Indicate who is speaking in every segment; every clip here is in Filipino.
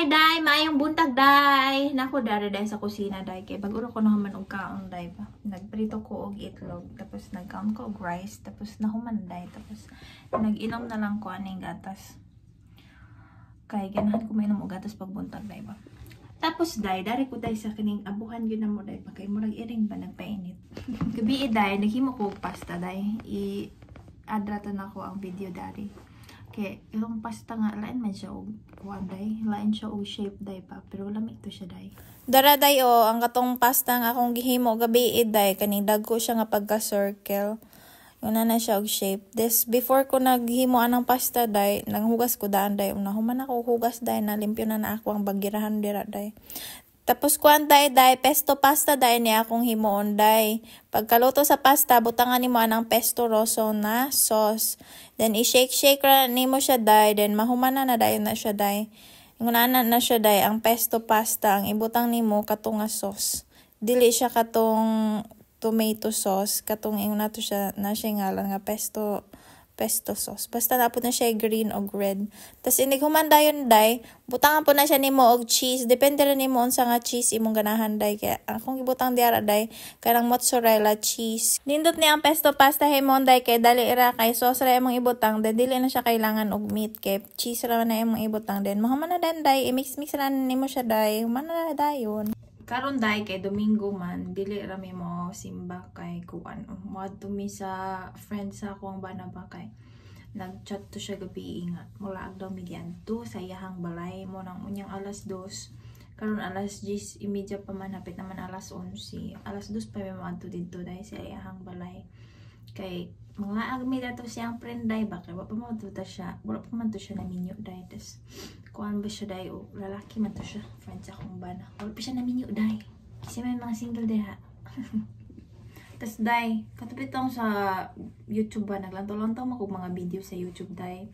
Speaker 1: Hi, day! Maayong buntag, day! Naku, dari day sa kusina, day. Kaya baguro ko naman og kaon, day ba? Nagprito ko og itlog, tapos nagkaon ko og rice, tapos nahuman, day. Tapos nag-inom na lang ko aning gatas. Kaya ganahan ko mainom og gatas pag buntag, day ba? Tapos, day, dari ko, day, sa kining abuhan yun na mo, day. Pagkay mo nag-iring ba, nagpainit. Gabi, day, naghimo ko og pasta, day. I-adrato na ko ang video, dari. Kaya yung pasta nga, lain man siya og kuwan, day. Lain siya og shape, day pa. Pero lamig to siya, day.
Speaker 2: Dara, day, ang katong pasta nga akong gihimo gabi, day. Kaning dagko siya nga pagka-circle. Yun na siya og shape. This, before ko naghimo anang pasta, day, nanghugas ko daan, day. Human ako hugas, day, nalimpyo na ako ang bagirahan dira, day. Tapos kuan day, pesto pasta day ni akong himoon day. Pagkaluto sa pasta, butangan nimo anang pesto rosso na sauce. Then i-shake ra nimo siya day, then mahuman na day na siya day. Inguna na siya day ang pesto pasta, ang ibutang nimo katong nga sauce. Dili siya katong tomato sauce, katong inguna to siya na siya ngalan nga pesto sauce. Basta napod na siya green o red. Tapos inighuman dayon day, butangan po na siya nimo og cheese. Depende rin nimo unsa nga cheese imong ganahan day. Kaya akong ibutang diara day, kanang mozzarella cheese. Nindot ni ang pesto pasta himon day kay dali ra kay sauce ra imong ibutang, then dili na siya kailangan og meat kay cheese ra na imong ibutang din. Mahuman na din day, i-mix na nimo siya day. Human na dayon.
Speaker 1: Karon day kay Domingo man, dili ra mi mo simba kay kuan. Moad to mi sa friends sa akong bana ba kay nagchat to siya gabi nga. Mula daw mi giadto sa iyahang balay mo nang unyang alas 2. Karon alas 10:30 pa man, hapit naman alas 11. Alas 2 pa mi moadto didto day sa iyahang balay. Kay mga agmi dato siyang friend day ba kay wa pa man to siya. Wala pa man to siya na minyo day. Tas kuan ba siya day o lalaki man to siya, friends akong bana. Wala pa siya na minyo day. Kasi may mga single day ha. Tas day, katapit ako sa YouTube ba, naglantaw-lantaw ako mga video sa YouTube day.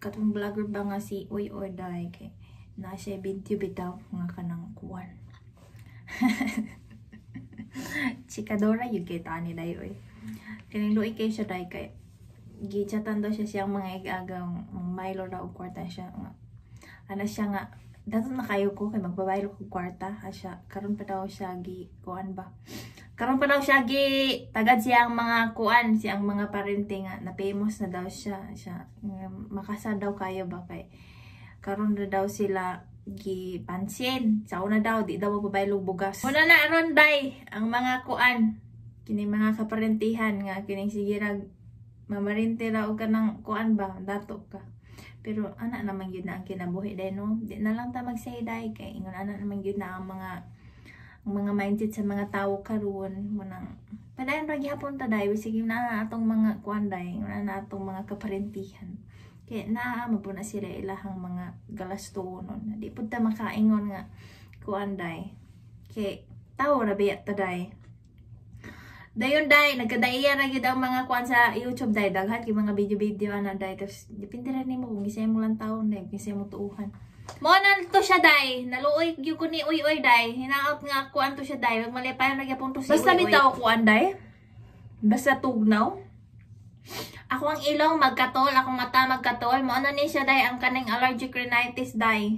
Speaker 1: Katong vlogger ba nga si Uy or day, kay na siya video bitaw nga kanang kuwan. Chikadora yung kay tani day oy. Kaning luoy kay siya day kay gichatan daw siya siyang mga igagang Milo daw og kwarta siya nga. Ana siya nga dato na kayo ko kay magbabaylo ko kwarta asya karon pa daw siya gi kuan ba. Karon pa daw siya gi tagad siyang mga kuan, siyang mga parente nga na famous na daw siya makasa daw kayo ba kay karon na daw sila gi pansin sa una daw di daw magbabaylo bugas. Una na aron day ang mga kuan kini mga kaparentihan nga kining sige rag mamarente ra og kanang kuan ba dato ka. Pero ana naman yun na ang kinabuhi day no. Di na lang ta mag-say day kay ingon ana naman yun na ang mga mindset sa mga tao karon mo nang padayon ra gihapon ta day sige na atong mga kuan day na atong mga kaparentihan. Kay naa mo na sila ilahang mga galastonon. Di pud ta makaingon nga kuan day. Kay tao ra biya ta day. Dayon day, nagkadaiya ra gyud ang mga kuan sa YouTube day, daghan kay mga video ana day. Tapos depende ra nimo kung gisay mo lang taon day, gisay mo tuuhan. Mo na to siya day, naluoy gyud ko ni uy day. Hinaot nga kuan to siya day, magmalipayon ra gyapon to si
Speaker 2: Basta
Speaker 1: uy.
Speaker 2: bitaw kuan day. Basta tugnaw.
Speaker 1: Ako ang ilong magkatol, akong mata magkatol. Mo na ni siya day ang kaning allergic rhinitis day.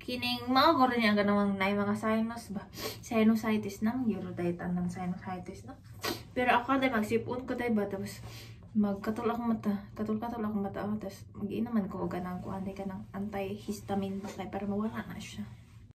Speaker 1: Kining mga guro niya ganawang nay mga sinus ba, sinusitis nang yuro day tanang sinusitis no. Pero ako day magsipon ko day ba, tapos magkatol akong mata, katol akong mata, tapos mag-iinaman ko og ganang kuan day kanang antihistamine ba kay para mawala na siya.